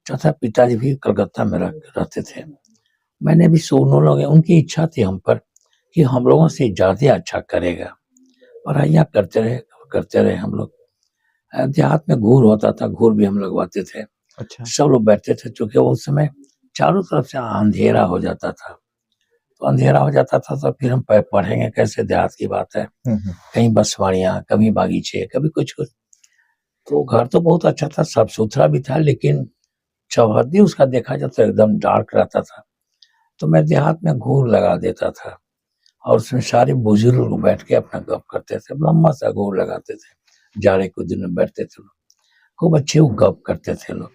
चौथा पिताजी भी कलकत्ता में रहते थे। मैंने भी सुनने लगे, उनकी इच्छा थी हम पर कि हम लोगों से ज़्यादा अच्छा करेगा। पढ़ाइयाँ करते रहे हम लोग। देहात में घूर होता था, घूर भी हम लगवाते थे। अच्छा। सब लोग बैठते थे, चूँकि उस समय चारों तरफ से अंधेरा हो जाता था। तो अंधेरा हो जाता था तो फिर हम पढ़ेंगे कैसे, देहात की बात है। कहीं बसवाड़ियाँ, कभी बागीचे, कभी कुछ-कुछ। तो घर तो बहुत अच्छा था, साफ-सुथरा भी था, लेकिन चौहद्दी उसका देखा जाए तो एकदम डार्क रहता था। तो मैं देहात में घूर लगा देता था और उसमें सारे बुजुर्ग लोग बैठ के अपना गप करते थे। लंबा सा घूर लगाते थे, जाड़े के दिन में बैठते थे लोग, खूब अच्छे वो गप करते थे लोग।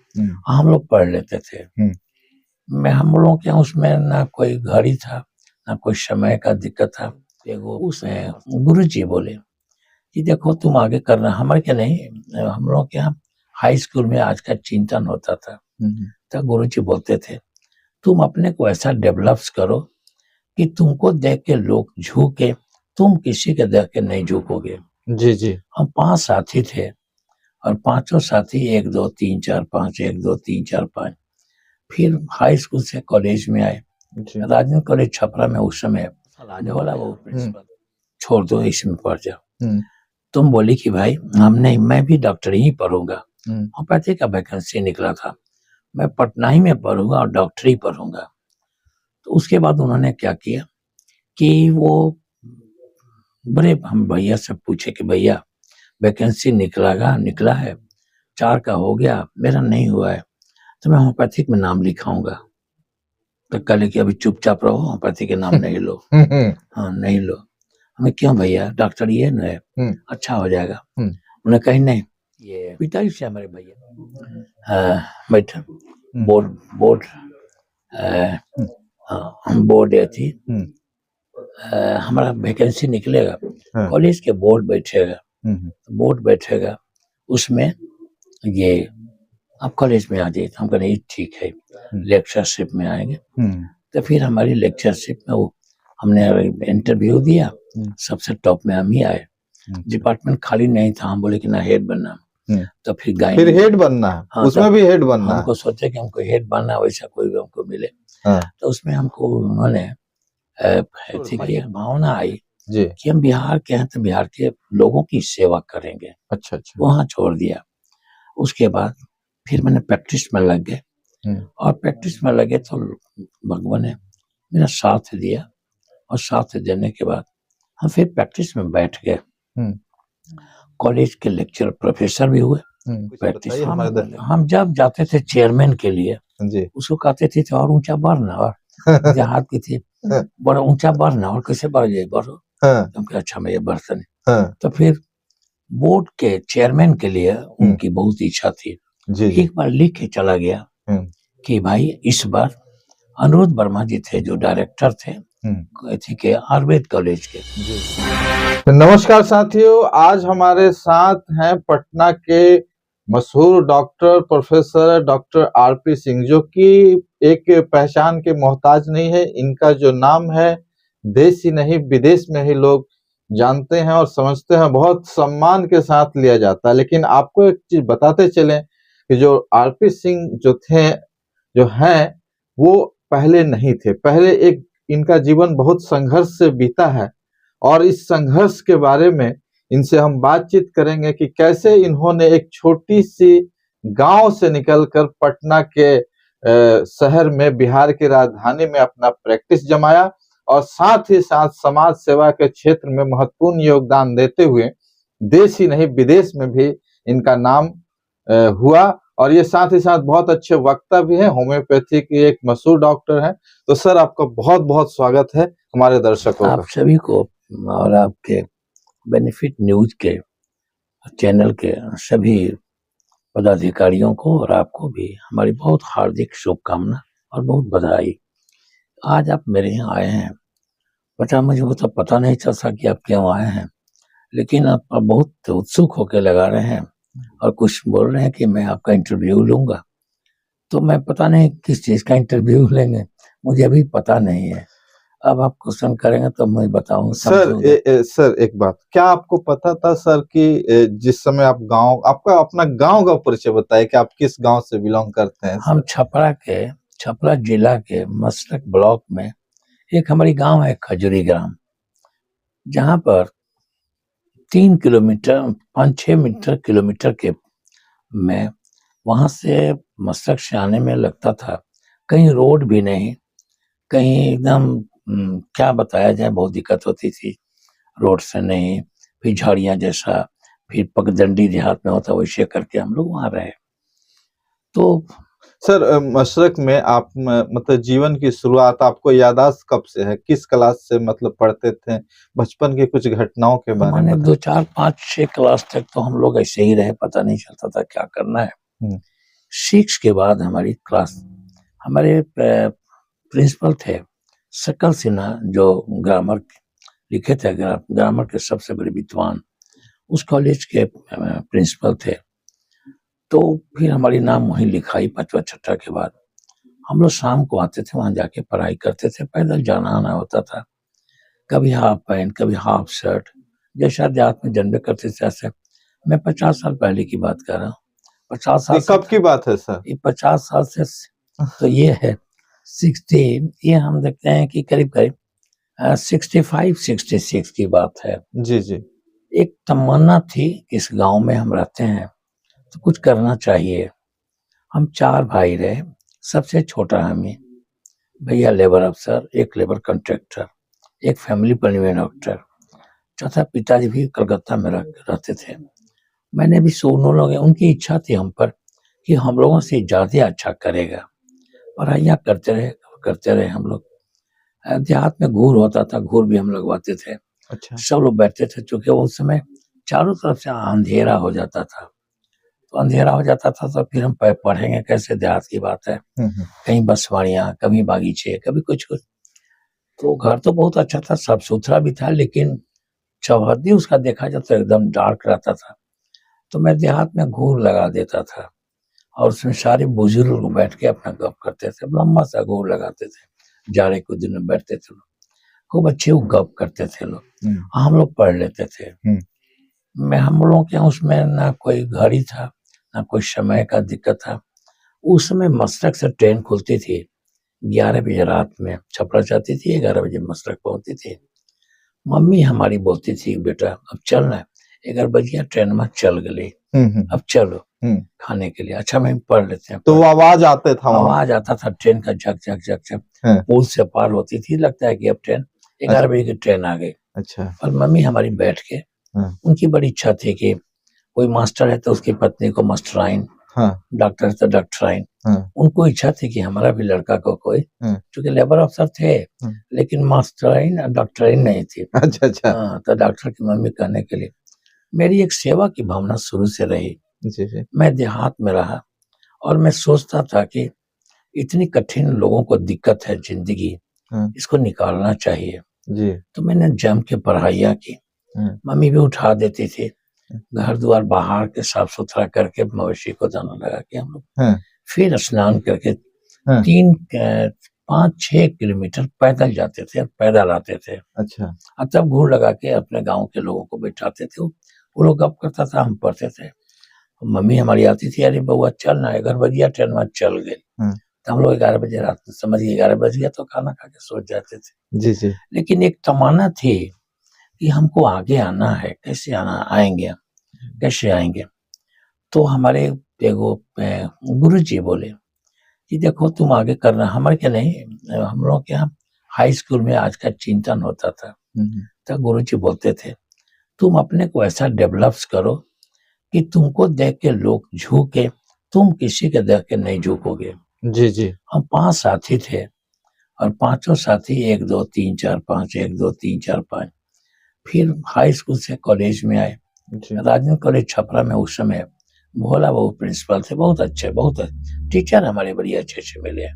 हम लोग पढ़ लेते थे। हम लोगों के यहाँ उसमें ना कोई घड़ी था, ना कोई समय का दिक्कत था। एगो उसमें गुरुजी बोले कि देखो तुम आगे करना, हमारे क्या नहीं, हम लोग के यहाँ हाई स्कूल में आज का चिंतन होता था। तो गुरुजी बोलते थे तुम अपने को ऐसा डेवलप करो कि तुमको देख के लोग झुके, तुम किसी के देख के नहीं झुकोगे। जी, जी। हम 5 साथी थे और पांचों साथी 1 2 3 4 5, 1 2 3 4 5। फिर हाई स्कूल से कॉलेज में आए। राजेंद्र कॉलेज छपरा में उस समय बोला वो प्रिंसिपल, छोड़ दो, इसमें पढ़ जाओ। तुम बोली कि भाई हम नहीं, मैं भी डॉक्टरी ही पढ़ूंगा। होम्योपैथी का वैकेंसी निकला था, मैं पटना ही में पढ़ूंगा और डॉक्टरी पढ़ूंगा। तो उसके बाद उन्होंने क्या किया कि वो बड़े, हम भैया से पूछे कि भैया वैकेंसी निकला है, 4 का हो गया, मेरा नहीं हुआ है, तो मैं होम्योपैथिक में नाम लिखाऊंगा। तो कल कि अभी चुपचाप रहो, होम्योपैथी के नाम नहीं लो। हाँ, नहीं लो। हमें क्यों भैया, डॉक्टर ये न है, अच्छा हो जाएगा। उन्हें कही नहीं, ये पिताजी से हमारे भैया बैठा बोर्ड थी, हमारा वैकेंसी निकलेगा, कॉलेज के बोर्ड बैठेगा, उसमें ये आप कॉलेज में आ जाइए। हम कह नहीं ठीक है, लेक्चरशिप में आएंगे। तो फिर हमारी लेक्चरशिप में वो हमने इंटरव्यू दिया, सबसे टॉप में हम ही आए। डिपार्टमेंट खाली नहीं था, हम बोले कि ना हेड बनना। तो फिर हेड बनना है। हाँ, उसमें भी हेड बनना। हमको सोचे कि हमको हेड बनना, वैसा कोई भी हमको मिले। तो उसमें हमको उन्होंने भावना आई कि हम बिहार के हैं तो बिहार के लोगों की सेवा करेंगे। अच्छा। वहाँ छोड़ दिया। उसके बाद फिर मैंने प्रैक्टिस में लग गए और प्रैक्टिस में लगे तो भगवान ने मेरा साथ दिया और साथ देने के बाद हम फिर प्रैक्टिस में बैठ गए। कॉलेज के लेक्चर प्रोफेसर भी हुए। प्रैक्टिस हम जब जाते थे चेयरमैन के लिए, उसको कहते थे और ऊंचा बढ़ना, और हाथ की थी बड़ा ऊंचा बढ़ना, और कैसे बढ़ जाए, बढ़ो। अच्छा मैं ये बढ़ता नहीं। तो फिर बोर्ड के चेयरमैन के लिए उनकी बहुत इच्छा थी। एक बार लिख के चला गया कि भाई इस बार अनिरुद्ध वर्मा जी थे जो डायरेक्टर थे के आयुर्वेद कॉलेज के। नमस्कार साथियों, आज हमारे साथ हैं पटना के मशहूर doctor professor doctor RP Singh, जो कि एक पहचान के मोहताज नहीं है। इनका जो नाम है देश ही नहीं विदेश में ही लोग जानते हैं और समझते हैं, बहुत सम्मान के साथ लिया जाता है। लेकिन आपको एक चीज बताते चलें कि जो आरपी सिंह जो हैं वो पहले नहीं थे। पहले एक इनका जीवन बहुत संघर्ष से बीता है और इस संघर्ष के बारे में इनसे हम बातचीत करेंगे कि कैसे इन्होंने एक छोटी सी गांव से निकलकर पटना के शहर में, बिहार की राजधानी में अपना प्रैक्टिस जमाया और साथ ही साथ समाज सेवा के क्षेत्र में महत्वपूर्ण योगदान देते हुए देश ही नहीं विदेश में भी इनका नाम हुआ। और ये साथ ही साथ बहुत अच्छे वक्ता भी हैं, होम्योपैथी के एक मशहूर डॉक्टर हैं। तो सर आपका बहुत बहुत स्वागत है हमारे दर्शकों आप सभी को और आपके बेनिफिट न्यूज के चैनल के सभी पदाधिकारियों को और आपको भी हमारी बहुत हार्दिक शुभकामना और बहुत बधाई। आज आप मेरे यहाँ आए हैं, मुझे वो तो पता नहीं चलता कि आप क्यों आए हैं, लेकिन आप बहुत उत्सुक होकर लगा रहे हैं और कुछ बोल रहे हैं कि मैं आपका इंटरव्यू लूंगा। तो मैं पता नहीं किस चीज़ का इंटरव्यू लेंगे, मुझे अभी पता नहीं है। अब आप क्वेश्चन करेंगे तो मैं बताऊंगा, सर समझूंगा। सर एक बात, क्या आपको पता था सर कि जिस समय आप गांव, आपका अपना गांव का परिचय बताइए कि आप किस गांव से बिलोंग करते हैं हम सर? छपरा जिला के मसरक ब्लॉक में एक हमारी गांव है खजूरी ग्राम, जहां पर 3 किलोमीटर 5-6 मीटर किलोमीटर के में वहां से मसरक से आने में लगता था। कहीं रोड भी नहीं, कहीं एकदम क्या बताया जाए, बहुत दिक्कत होती थी। रोड से नहीं, फिर झाड़ियां जैसा, फिर पगडंडी देहात में होता, वैसे करके हम लोग वहां रहे। तो सर मशरक में आप मतलब जीवन की शुरुआत आपको याददाश्त कब से है? किस क्लास से मतलब पढ़ते थे? बचपन की कुछ घटनाओं के बारे में मैंने बताइए। 2 4 5 6 क्लास तक तो हम लोग ऐसे ही रहे, पता नहीं चलता था क्या करना है। हम्म, 6 के बाद हमारी क्लास, हमारे प्रिंसिपल थे सकल सिन्हा, जो ग्रामर लिखे थे, ग्रामर के सबसे बड़े विद्वान, उस कॉलेज के प्रिंसिपल थे। तो फिर हमारी नाम वहीं लिखाई 5वां 6ठा के बाद। हम लोग शाम को आते थे, वहां जाके पढ़ाई करते थे, पैदल जाना आना होता था। कभी हाफ पैंट, कभी हाफ शर्ट, जैसा देहात में जन्मे करते थे ऐसे। मैं 50 साल पहले की बात कर रहा हूँ। 50 साल ये से, कब की बात है सर? ये 50 साल से, तो ये है 60, ये हम देखते हैं कि करीब करीब 65 66 की बात है। जी जी। एक तमन्ना थी कि इस गांव में हम रहते हैं तो कुछ करना चाहिए। हम 4 भाई रहे, सबसे छोटा हम ही। भैया लेबर अफसर, एक लेबर कॉन्ट्रैक्टर, एक फैमिली प्लानिंग डॉक्टर, चौथा पिताजी भी कलकत्ता में रहते थे। मैंने भी सुनने लगे, उनकी इच्छा थी हम पर कि हम लोगों से ज्यादा अच्छा करेगा। पढ़ाइयाँ करते रहे हम लोग। देहात में घूर होता था, घूर भी हम लगवाते थे। अच्छा। सब लोग बैठते थे, चूंकि उस समय चारों तरफ से अंधेरा हो जाता था। तो अंधेरा हो जाता था तो फिर हम पढ़ेंगे कैसे, देहात की बात है। कहीं बसवाड़ियाँ, कभी बागीचे, कभी कुछ कुछ। तो घर तो बहुत अच्छा था, साफ सुथरा भी था, लेकिन चौहद्दी उसका देखा जाए तो एकदम डार्क रहता था। तो मैं देहात में घूर लगा देता था, और उसमें सारे बुजुर्ग लोग बैठ के अपना गप करते थे। लंबा सा घूर लगाते थे, जाड़े के दिन में बैठते थे लोग, खूब अच्छे वो गप करते थे लोग। हम लोग पढ़ लेते थे। मैं हम लोगों के उसमें ना कोई घड़ी था, ना कोई समय का दिक्कत था। उस समय मसरक से ट्रेन खुलती थी 11 बजे रात में, छपरा जाती थी, 11 बजे मसरक पहुंचती थी। मम्मी हमारी बोलती थी, बेटा अब चलना, 11 बजे ट्रेन में चल गई, अब चलो खाने के लिए। अच्छा मैं पढ़ लेते हैं। तो वो आवाज आते था वहां? आवाज आता था ट्रेन का, झक झक झक झक। हाँ। पुल से पार होती थी, लगता है कि अब ट्रेन 11 बजे की ट्रेन आ गई। अच्छा। और मम्मी हमारी बैठ के, हाँ। उनकी बड़ी इच्छा थी कि कोई मास्टर है तो उसकी पत्नी को मास्टराइन, हाँ। डॉक्टर है तो डॉक्टराइन। हाँ। उनको इच्छा थी कि हमारा भी लड़का को कोई, हाँ। क्योंकि लेबर अफसर थे, हाँ। लेकिन मास्टराइन और डॉक्टराइन नहीं थी। अच्छा अच्छा। हाँ, तो डॉक्टर की मम्मी कहने के लिए मेरी एक सेवा की भावना शुरू से रही। जी जी। मैं देहात में रहा, और मैं सोचता था कि इतनी कठिन लोगों को दिक्कत है जिंदगी, हाँ। इसको निकालना चाहिए। जी। तो मैंने जम के पढ़ाइयाँ की। हाँ। मम्मी भी उठा देती थी, घर द्वार बाहर के साफ सुथरा करके मवेशी को दाना लगा के हम लोग हाँ। फिर स्नान करके हाँ। 5-6 किलोमीटर पैदल जाते थे, पैदल आते थे। अच्छा। और तब घूर लगा के अपने गांव के लोगों को बैठाते थे, वो लोग गप करता था, हम पढ़ते थे। मम्मी हमारी आती थी, अरे बउआ चल ना, 11 बजे ट्रेन में चल गई। हाँ। तो हम लोग 11 बजे रात में, समझिए 11 बज गया तो खाना खा के सो जाते थे। जी जी। लेकिन एक तमन्ना थी कि हमको आगे आना है, कैसे आएंगे, कैसे आएंगे। तो हमारे एगो गुरु जी बोले कि देखो तुम आगे करना, हमारे के नहीं, हम लोग के यहाँ हाई स्कूल में आज का चिंतन होता था। तो गुरु जी बोलते थे, तुम अपने को ऐसा डेवलप करो कि तुमको देख के लोग झुके, तुम किसी के देख के नहीं झुकोगे। जी जी। हम 5 साथी थे, और पांचों साथी 1 2 3 4 5, 1 2 3 4 5। फिर हाई स्कूल से कॉलेज में आए, जी। राजन कॉलेज छपरा में। उस समय भोला बाबू प्रिंसिपल थे, बहुत अच्छे, बहुत टीचर हमारे बड़ी अच्छे अच्छे मिले।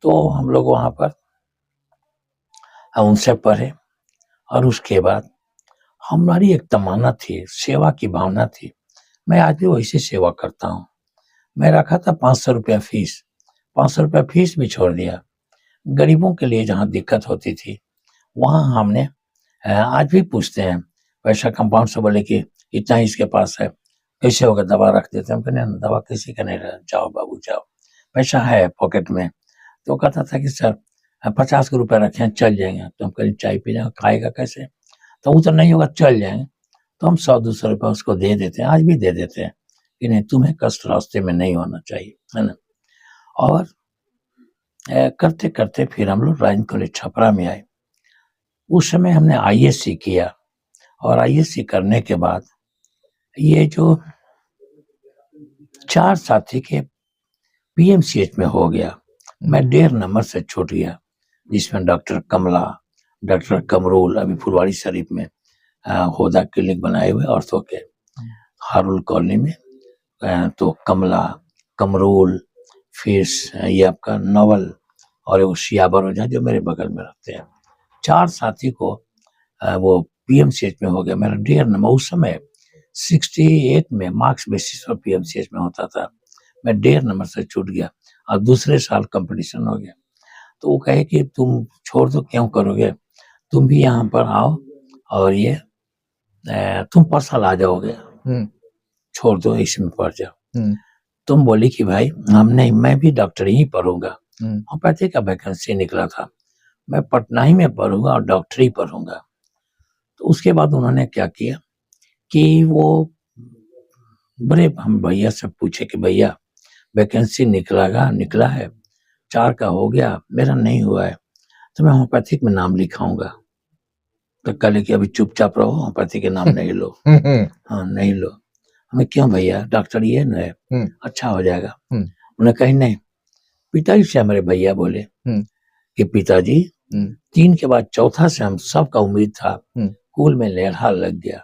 तो हम लोग वहां पर हम उनसे पढ़े, और उसके बाद हमारी एक तमन्ना थी, सेवा की भावना थी। मैं आज भी वैसे सेवा करता हूँ। मैं रखा था 500 रुपया फीस, 500 रुपया फीस भी छोड़ दिया। गरीबों के लिए जहाँ दिक्कत होती थी वहाँ हमने आज भी पूछते हैं, पैसा कंपाउंड से बोले कि इतना ही इसके पास है, कैसे होगा, दवा रख देते हैं। हम कहते हैं दवा किसी का नहीं रहा, जाओ बाबू जाओ, पैसा है पॉकेट में। तो वो कहता था कि सर 50 के रुपये रखे हैं, चल जाएंगे। तो हम कहें चाय पी जाएंगे, खाएगा कैसे, तो वो तो नहीं होगा, चल जाएंगे। तो हम 100-200 रुपये उसको दे देते हैं, आज भी दे देते हैं कि नहीं, तुम्हें कष्ट रास्ते में नहीं होना चाहिए, है ना। और करते करते फिर हम लोग राजन कॉलेज छपरा में आए। उस समय हमने आईएससी किया, और आईएससी करने के बाद ये जो 4 साथी के पीएमसीएच में हो गया, मैं 1.5 नंबर से छूट गया, जिसमें डॉक्टर कमला, डॉक्टर कमरूल, अभी फुलवारी शरीफ में होदा क्लिनिक बनाए हुए ऑर्थो के, हारुल कॉलोनी में तो कमला, कमरूल, फिर ये आपका नवल और वो शियाबर ओझा जो मेरे बगल में रहते हैं। 4 साथी को वो पीएमसीएच में हो गया। मेरा 1.5 नंबर उस समय 68 में मार्क्स बेसिस पर पीएमसीएच में होता था, मैं 1.5 नंबर से छूट गया और दूसरे साल कंपटीशन हो गया। तो वो कहे कि तुम छोड़ दो, क्यों करोगे, तुम भी यहाँ पर आओ और ये तुम परसाल आ जाओगे, छोड़ दो, इसमें पढ़ जाओ। तुम बोली कि भाई हम नहीं, मैं भी डॉक्टर ही पढ़ूंगा। होम्योपैथी का वैकेंसी निकला था, मैं पटना ही में पढ़ूंगा और डॉक्टरी पढ़ूंगा। तो उसके बाद उन्होंने क्या किया कि वो बड़े, हम भैया से पूछे कि भैया वैकेंसी निकला है, 4 का हो गया, मेरा नहीं हुआ है, तो मैं होम्योपैथिक में नाम लिखाऊंगा। तो कल कि अभी चुपचाप रहो, होम्योपैथी के नाम नहीं लो। हाँ नहीं लो। हमें क्यों भैया, डॉक्टर ये न है, अच्छा हो जाएगा। उन्हें कही नहीं। पिताजी से हमारे भैया बोले कि पिताजी 3 के बाद चौथा से हम सबका उम्मीद था, कुल में लेढ़ा लग गया।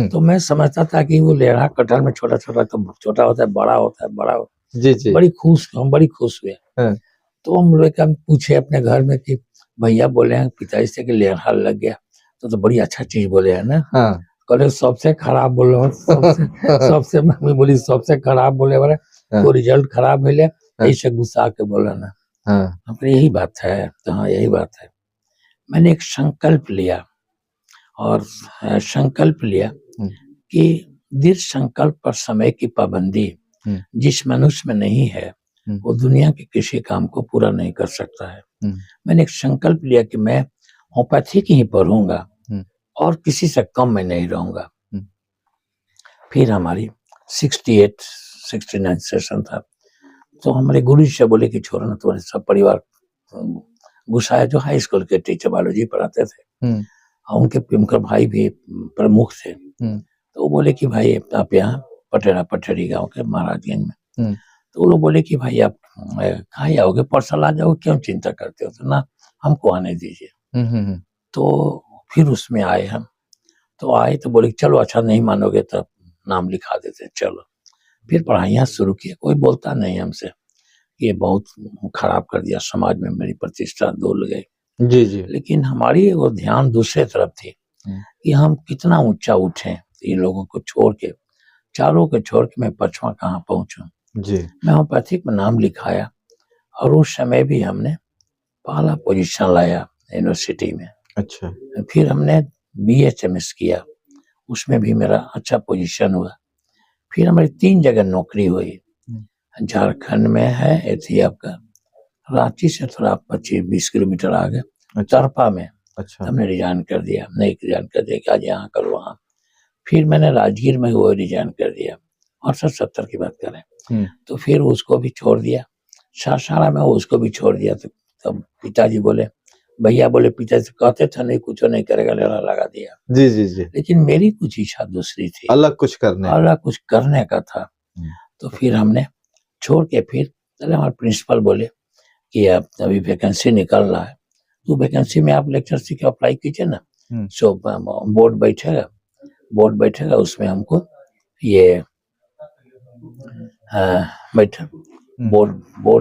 तो मैं समझता था कि वो लेढ़ा कटहल में छोटा छोटा, तो छोटा होता है, बड़ा होता है, बड़ा होता है। जी जी। हम बड़ी खुश हुए। तो हम लोग पूछे अपने घर में कि भैया बोले हैं पिताजी से कि लेढ़ा लग गया, तो बड़ी अच्छा चीज बोले है ना। कहले सबसे खराब बोलो, सबसे मम्मी बोली सबसे खराब बोले वाले तो रिजल्ट खराब है, ऐसे गुस्सा के बोला ना। हम यही बात है, तो हाँ यही बात है। मैंने एक संकल्प लिया, और संकल्प लिया कि दृढ़ संकल्प पर समय की पाबंदी जिस मनुष्य में नहीं है, वो दुनिया के किसी काम को पूरा नहीं कर सकता है। मैंने एक संकल्प लिया कि मैं होम्योपैथी की ही पढ़ूंगा और किसी से कम मैं नहीं रहूंगा। फिर हमारी 68-69 सेशन था, तो हमारे गुरु जी से बोले कि छोड़ो ना, तुम्हारे सब परिवार गुस्साया, जो हाई स्कूल के टीचर बायोलॉजी पढ़ाते थे, और उनके भाई भी प्रमुख थे। तो वो बोले कि भाई आप यहाँ पटेरी गांव के महाराजगंज में, तो वो लोग बोले कि भाई आप कहाँ आओगे, परसाल आ जाओगे, क्यों चिंता करते हो, तो ना हमको आने दीजिए। तो फिर उसमें आए हम, तो आए तो बोले चलो अच्छा नहीं मानोगे तो नाम लिखा देते, चलो। फिर पढ़ाइयाँ शुरू की। कोई बोलता नहीं हमसे, ये बहुत खराब कर दिया, समाज में मेरी प्रतिष्ठा धुल गई। जी जी। लेकिन हमारी वो ध्यान दूसरे तरफ थी कि हम कितना ऊंचा उठे, इन लोगों को छोड़ के, चारों को छोड़ के मैं पछवा कहाँ पहुंचूं। जी। मैं होम्योपैथिक में नाम लिखाया, और उस समय भी हमने पहला पोजीशन लाया यूनिवर्सिटी में। अच्छा। फिर हमने BHMS किया, उसमें भी मेरा अच्छा पोजीशन हुआ। फिर हमारी 3 जगह नौकरी हुई। झारखंड में है थी आपका, रांची से थोड़ा 25-20 किलोमीटर आगे, तरपा में। अच्छा। हमने रिजाइन कर दिया, नहीं रिजाइन कर दिया कि आज यहाँ करो वहाँ। फिर मैंने राजगीर में वो रिजाइन कर दिया, 68-70 की बात करें। तो फिर उसको भी छोड़ दिया, सासाराम में उसको भी छोड़ दिया। तो तब पिताजी बोले, भैया बोले पिताजी कहते थे नहीं कुछ नहीं करेगा, लेना लगा दिया। जी जी जी। लेकिन मेरी कुछ इच्छा दूसरी थी, अलग कुछ करने का था। तो फिर हमने छोड़ के, फिर हमारे प्रिंसिपल बोले कि आप अभी वैकेंसी निकल रहा है, तो वैकेंसी में आप लेक्चरशिप के अप्लाई कीजिए ना। सो बोर्ड बैठेगा, उसमें हमको ये बैठा बोर्ड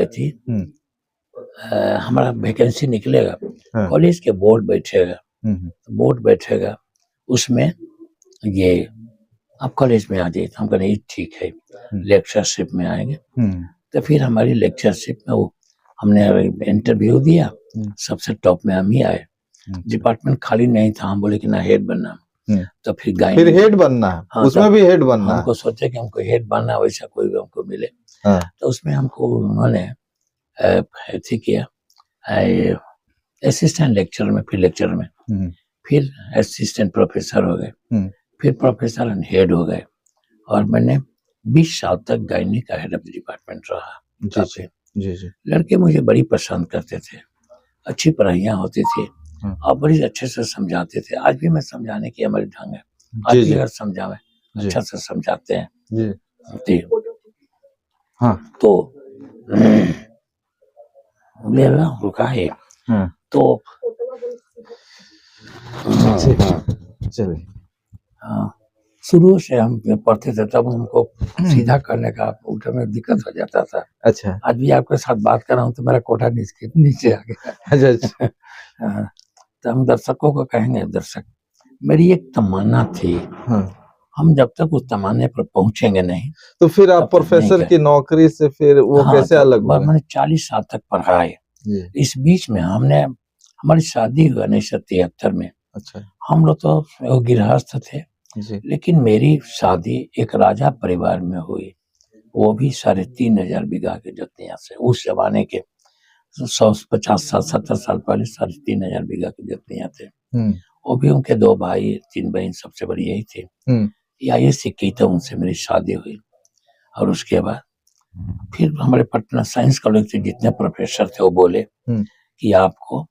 थी, हमारा वैकेंसी निकलेगा, कॉलेज के बोर्ड बैठेगा, उसमें ये आप कॉलेज में आ जाइए। हम कहें ठीक है, लेक्चरशिप में आएंगे। तो फिर हमारी लेक्चरशिप में वो हमने इंटरव्यू दिया, सबसे टॉप में हम ही आए। डिपार्टमेंट खाली नहीं था, हम बोले कि ना हेड बनना। तो फिर फिर हेड बनना है। हाँ, उसमें भी हेड बनना हमको सोचे कि हमको हेड बनना, वैसा कोई भी हमको मिले। हाँ। तो उसमें हमको उन्होंने किया असिस्टेंट लेक्चर में, फिर लेक्चर में, फिर असिस्टेंट प्रोफेसर हो गए, फिर प्रोफेसर एंड हेड हो गए, और मैंने 20 साल तक गायनी का हेड ऑफ डिपार्टमेंट रहा। जी। लड़के मुझे बड़ी पसंद करते थे, अच्छी पढ़ाइयाँ होती थी और बड़ी अच्छे से समझाते थे। आज भी मैं समझाने की हमारी ढंग है, आज भी अगर समझावे अच्छा से समझाते हैं जी। हाँ। तो मेरा रुका है तो चलिए, शुरू से हम पढ़ते थे, तब हमको सीधा करने का उठने में दिक्कत हो जाता था। अच्छा। आज भी आपके साथ बात कर रहा हूँ तो मेरा कोटा नीचे आ गया। अच्छा। तो हम दर्शकों को कहेंगे, दर्शक, मेरी एक तमन्ना थी, हम जब तक उस तमन्ने पर पहुंचेंगे नहीं। तो फिर आप प्रोफेसर की नौकरी से फिर वो कैसे अलग हुए? मैंने 40 साल तक पढ़ा है। इस बीच में हमारी शादी हुई 1973 में। अच्छा। हम लोग तो गृहस्थ थे जी। लेकिन मेरी शादी एक राजा परिवार में हुई, वो भी 3,500 बीघा के जतिया से। उस जमाने के 150 साल 70 साल पहले 3,500 बीघा के जतिया थे। वो भी उनके 2 भाई 3 बहन, सबसे बड़ी यही थी। ये सिक्की तो उनसे मेरी शादी हुई। और उसके बाद फिर हमारे पटना साइंस कॉलेज के जितने प्रोफेसर थे वो बोले कि आपको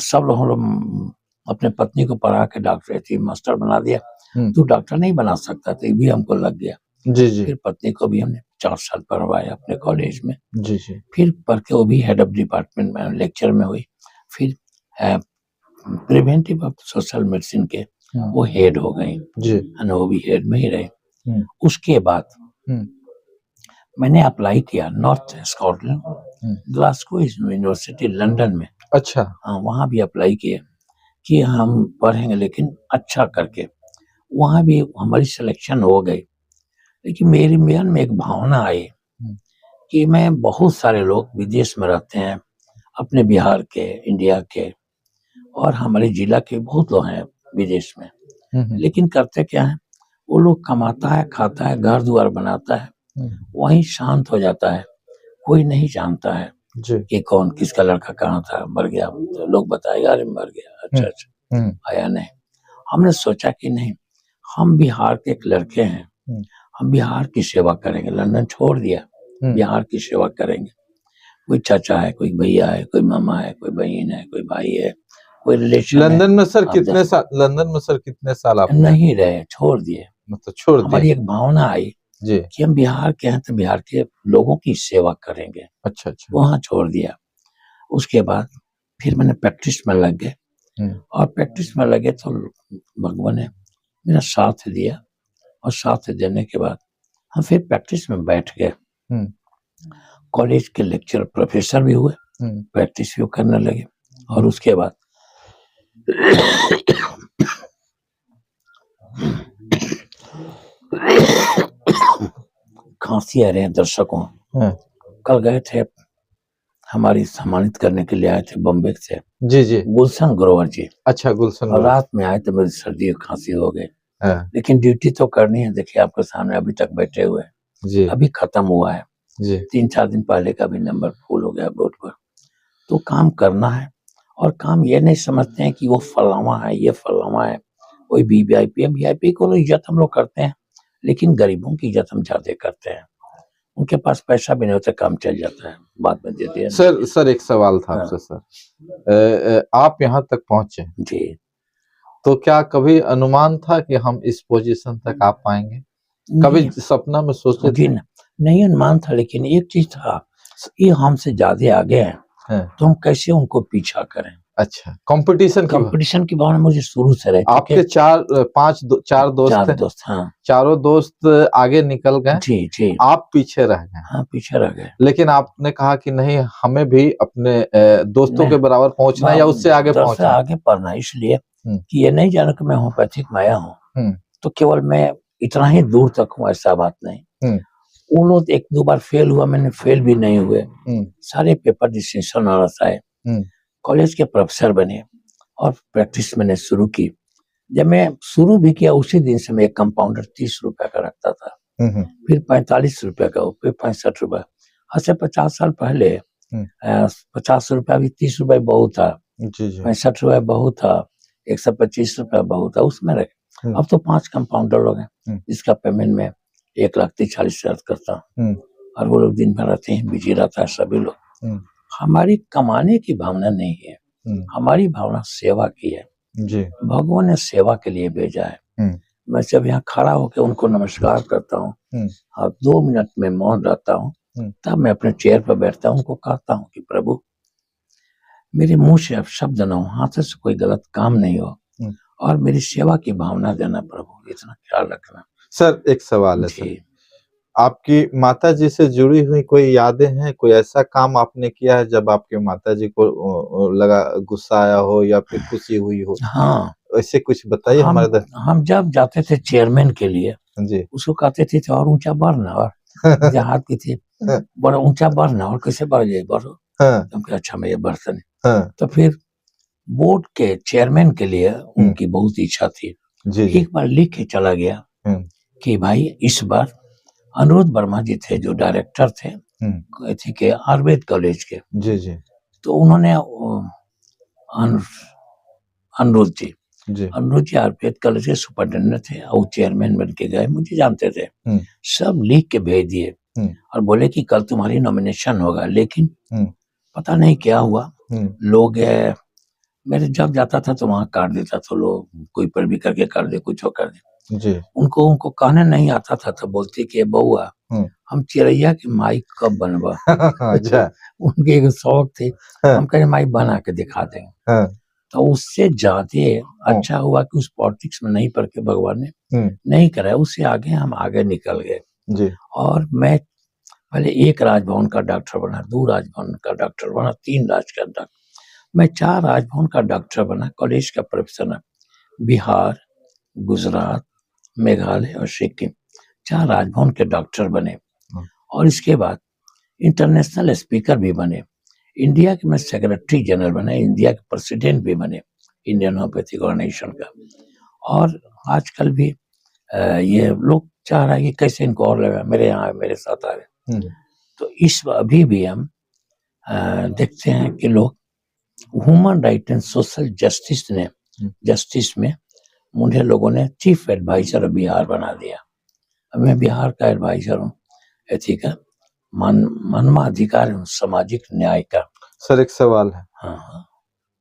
सब लोग अपने पत्नी को पढ़ा के डॉक्टरेट मास्टर बना दिया, तू डॉक्टर नहीं बना सकता। तो ये भी हमको लग गया जी। फिर पत्नी को भी हमने 4 साल पढ़वाया अपने कॉलेज में जी। फिर पढ़ के वो भी हेड ऑफ डिपार्टमेंट में लेक्चर में हुई। फिर प्रिवेंटिव ऑफ सोशल मेडिसिन के वो हेड हो गई जी, वो भी हेड में ही रहे। उसके बाद मैंने अप्लाई किया north Scotland, Glasgow university London में। अच्छा। हाँ, वहाँ भी अप्लाई किया कि हम पढ़ेंगे लेकिन अच्छा करके। वहाँ भी हमारी सिलेक्शन हो गई, लेकिन मेरे मन में एक भावना आई कि मैं, बहुत सारे लोग विदेश में रहते हैं, अपने बिहार के, इंडिया के और हमारे जिला के बहुत लोग हैं विदेश में, लेकिन करते क्या है, वो लोग कमाता है, खाता है, घर द्वार बनाता है, वहीं शांत हो जाता है। कोई नहीं जानता है कि कौन किसका लड़का कहाँ था, मर गया, तो लोग बताएगा अरे मर गया, अच्छा आया नहीं। हमने सोचा कि नहीं, हम बिहार के एक लड़के हैं, हम बिहार की सेवा करेंगे। लंदन छोड़ दिया, बिहार की सेवा करेंगे। कोई चाचा है, कोई भैया है, कोई मामा है, कोई बहन है, कोई भाई है, कोई रिलेशन। लंदन में सर कितने साल, लंदन में सर कितने साल आप नहीं रहे, छोड़ दिए, मतलब छोड़ दिए। हमारी एक भावना आई जी कि हम बिहार के हैं तो बिहार के लोगों की सेवा करेंगे। अच्छा। वहाँ छोड़ दिया। उसके बाद फिर मैंने प्रैक्टिस में लग गए, और प्रैक्टिस में लगे तो भगवान ने मेरा साथ दिया, और साथ देने के बाद हम फिर प्रैक्टिस में बैठ गए। कॉलेज के लेक्चर प्रोफेसर भी हुए, प्रैक्टिस भी करने लगे। और उसके बाद खांसी आ रहे हैं दर्शकों। कल गए थे, हमारी सम्मानित करने के लिए आए थे बॉम्बे से जी गुलशन ग्रोवर जी। अच्छा, गुलशन। और रात में आए तो मेरी सर्दी और खांसी हो गई, लेकिन ड्यूटी तो करनी है। देखिए आपके सामने अभी तक बैठे हुए जी, अभी खत्म हुआ है जी। 3-4 दिन पहले का भी नंबर फुल हो गया बोर्ड पर। तो काम करना है, और काम ये नहीं समझते हैं कि वो फलावा है, ये फलावा है, कोई वीआईपी है। वीआईपी को इज्जत हम लोग करते हैं, लेकिन गरीबों की इज्जत हम ज्यादा करते हैं। उनके पास पैसा भी नहीं होता, काम चल जाता है, बाद में देते हैं। सर एक सवाल था आपसे सर, आप यहाँ तक पहुंचे जी, तो क्या कभी अनुमान था कि हम इस पोजीशन तक आ पाएंगे? कभी सपना में सोचे थे? नहीं अनुमान था, लेकिन एक चीज था, ये हमसे ज्यादा आगे हैं, तो हम कैसे उनको पीछा करें। अच्छा, कंपटीशन की भावना मुझे शुरू से रही। आपके 4 दोस्त हाँ, चारों दोस्त आगे निकल गए जी, आप पीछे रह गए। हाँ, पीछे रह गए। लेकिन आपने कहा कि नहीं, हमें भी अपने दोस्तों के बराबर पहुंचना है या उससे आगे पहुंचना, आगे पढ़ना, इसलिए कि ये नहीं जाना कि मैं होम्योपैथिक में आया हूँ तो केवल मैं इतना ही दूर तक हूँ, ऐसा बात नहीं। वो लोग 1-2 बार फेल हुआ, मैंने फेल भी नहीं हुए, सारे पेपर डिस्टिंक्शन ऑनर्स आए, कॉलेज के प्रोफेसर बने और प्रैक्टिस मैंने शुरू की। जब मैं शुरू भी किया उसी दिन से मैं एक कंपाउंडर 30 रुपए का रखता था, फिर 45 रुपए का, फिर 65 रुपए। आज से 50 साल पहले 50 रुपया भी 30 रुपए बहुत था, 65 रुपए बहुत था, 125 रुपया बहुत था, उसमें रखे। अब तो 5 कंपाउंडर लोग हैं जिसका पेमेंट में 1,43,000 करता हूँ, और वो लोग दिन भर रहते हैं, बिजी रहता है सभी लोग। हमारी कमाने की भावना नहीं है, हमारी भावना सेवा की है। भगवान ने सेवा के लिए भेजा है। मैं जब यहाँ खड़ा होकर उनको नमस्कार करता हूँ और 2 मिनट में मौन रहता हूँ, तब मैं अपने चेयर पर बैठता हूँ, उनको कहता हूँ कि प्रभु मेरे मुंह से अब शब्द न हो, हाथ से कोई गलत काम नहीं हो, और मेरी सेवा की भावना देना प्रभु, इतना ख्याल रखना। सर एक सवाल है सर, आपकी माता जी से जुड़ी हुई कोई यादें हैं? कोई ऐसा काम आपने किया है जब आपके माता जी को लगा गुस्सा आया हो या फिर खुशी हुई हो? हाँ, ऐसे कुछ बताइए हमारे। हम जब जाते थे चेयरमैन के लिए जी, उसको कहते थे और ऊंचा बढ़ना, और हाथ की थी बड़ा ऊंचा बढ़ना, और कैसे बढ़ जाए, बढ़ो। अच्छा मैं ये बढ़ता नहीं। तो फिर बोर्ड के चेयरमैन के लिए उनकी बहुत इच्छा थी। एक बार लिख के चला गया कि भाई इस बार अनुरुद्ध वर्मा जी थे जो डायरेक्टर थे के आयुर्वेद कॉलेज के, तो उन्होंने अनुरुद्ध जी आयुर्वेद कॉलेज के सुपरिटेंडेंट थे और चेयरमैन बन के गए, मुझे जानते थे, सब लिख के भेज दिए और बोले कि कल तुम्हारी नॉमिनेशन होगा। लेकिन पता नहीं क्या हुआ, लोग मेरे जब जाता था तो वहां काट देता था, लोग कोई पर भी करके काट दे, कुछ कर दे। उनको कहने नहीं आता था, तो बोलते कि बउआ हम चिड़ैया की माई कब बनवा। अच्छा। उनके एक शौक थे, हम कहे माई बना के दिखा देंगे। तो उससे ज्यादा अच्छा हुआ कि उस पॉलिटिक्स में नहीं पढ़ के भगवान ने नहीं कराया, उससे आगे हम आगे निकल गए। और मैं पहले 1 राजभवन का डॉक्टर बना, 2 राजभवन का डॉक्टर बना, 3 राज का डॉक्टर, मैं 4 राजभवन का डॉक्टर बना, कॉलेज का प्रोफेसर, बिहार, गुजरात, मेघालय और सिक्किम 4 राजभवन के डॉक्टर बने। और इसके बाद इंटरनेशनल स्पीकर भी बने, इंडिया के मैं सेक्रेटरी जनरल बने, इंडिया के प्रेसिडेंट भी बने इंडियन होम्योपैथिक ऑर्गेनाइजेशन का। और आजकल भी ये लोग चाह रहा है कि कैसे इनको और लगा मेरे यहाँ मेरे साथ आए। तो इस अभी भी हम देखते हैं कि लोग human right and social justice में मुझे लोगों ने चीफ एडवाइजर बिहार बना दिया। अब मैं बिहार का एडवाइजर हूँ, एथिकल मानवाधिकार एवं सामाजिक न्याय का। सर एक सवाल है, हाँ,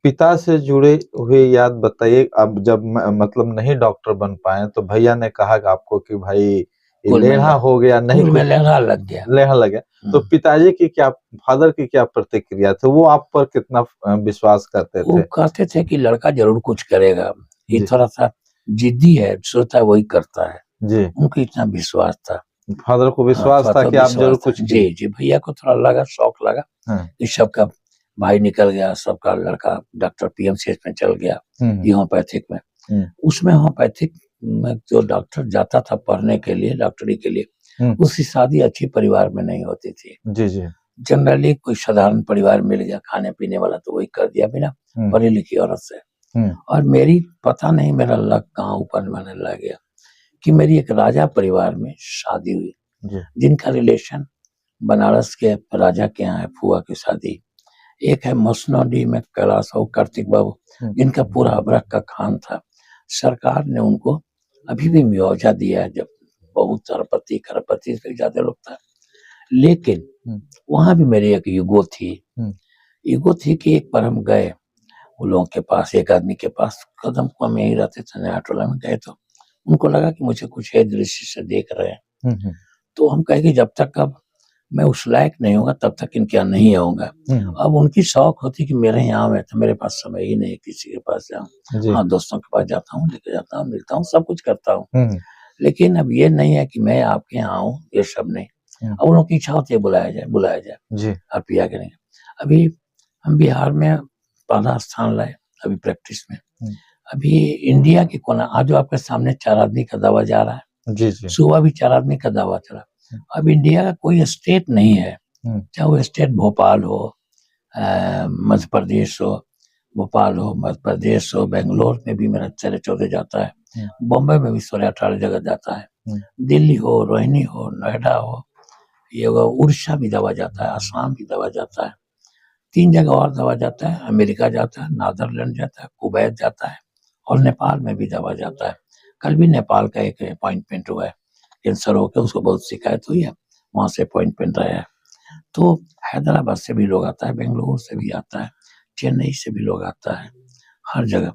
पिता से जुड़े हुए याद बताइए। अब जब मतलब नहीं डॉक्टर बन पाए तो भैया ने कहा कि आपको कि भाई लेढ़ा हो गया, नहीं में लेढ़ा लग गया। तो पिताजी की क्या, फादर की क्या प्रतिक्रिया थी? वो आप पर कितना विश्वास करते थे? वो कहते थे कि लड़का जरूर कुछ करेगा, ये थोड़ा सा जिद्दी है, सोचता है वही करता है जी। उनको इतना विश्वास था, फादर को विश्वास था कि आप जरूर कुछ। जी भैया को थोड़ा लगा, शौक लगा कि सबका भाई निकल गया, सबका लड़का डॉक्टर पीएमसीएच में चल गया होम्योपैथिक में। उसमें होम्योपैथिक में जो डॉक्टर जाता था पढ़ने के लिए, डॉक्टरी के लिए, उसकी शादी अच्छी परिवार में नहीं होती थी। जी। जनरली कोई साधारण परिवार मिल गया खाने पीने वाला तो वही कर दिया बिना पढ़ी लिखी औरत से। और मेरी पता नहीं मेरा लक कहाँ ऊपर मैंने लग गया कि मेरी एक राजा परिवार में शादी हुई, जिनका रिलेशन बनारस के राजा के यहाँ है, फुआ की शादी। एक है मसनौडी में कैलाश और कार्तिक बाबू, जिनका पूरा अबरक का खान था। सरकार ने उनको अभी भी मुआवजा दिया है, जब बहुत अरबपति खरबपति से ज्यादा लोग था। लेकिन वहां भी मेरी एक ईगो थी कि एक बार हम गए उन लोगों के पास, एक आदमी के पास, कदम को हम यही रहते थे, नया टोला में गए, तो उनको लगा कि मुझे कुछ है दृष्टि से देख रहे हैं। तो हम कहे कि जब तक अब मैं उस लायक नहीं होगा तब तक इनके यहाँ नहीं आऊंगा। अब उनकी शौक होती कि मेरे यहाँ में, तो मेरे पास समय ही नहीं किसी के पास जाऊँ। हाँ, दोस्तों के पास जाता हूँ, लेके जाता हूँ, मिलता हूँ, सब कुछ करता हूँ। लेकिन अब ये नहीं है कि मैं आपके यहाँ आऊँ, ये सब नहीं। अब उन लोगों की इच्छा होती है बुलाया जाए आप पिया करेंगे। अभी हम बिहार में पहला स्थान लाए अभी प्रैक्टिस में। अभी इंडिया के कोना, आज जो आपके सामने 4 आदमी का दावा जा रहा है, सुबह भी 4 आदमी का दावा चला। अब इंडिया का कोई स्टेट नहीं है, चाहे वो स्टेट भोपाल हो, मध्य प्रदेश हो, भोपाल हो, मध्य प्रदेश हो, बेंगलोर में भी मेरा 13-14 जाता है, बॉम्बे में भी 16-18 जगह जाता है, दिल्ली हो, रोहिणी हो, नोएडा हो, ये वो उड़ीसा भी दवा जाता है, असम भी दवा जाता है, 3 जगह और दवा जाता है, अमेरिका जाता है, नीदरलैंड जाता है, कुवैत जाता है और नेपाल में भी दवा जाता है। कल भी नेपाल का एक अपॉइंटमेंट हुआ है, कैंसर हो गया, उसको बहुत शिकायत हुई है, वहाँ से अपॉइंटमेंट आया है। तो हैदराबाद से भी लोग आता है, बेंगलुरु से भी आता है, चेन्नई से भी लोग आता है, हर जगह।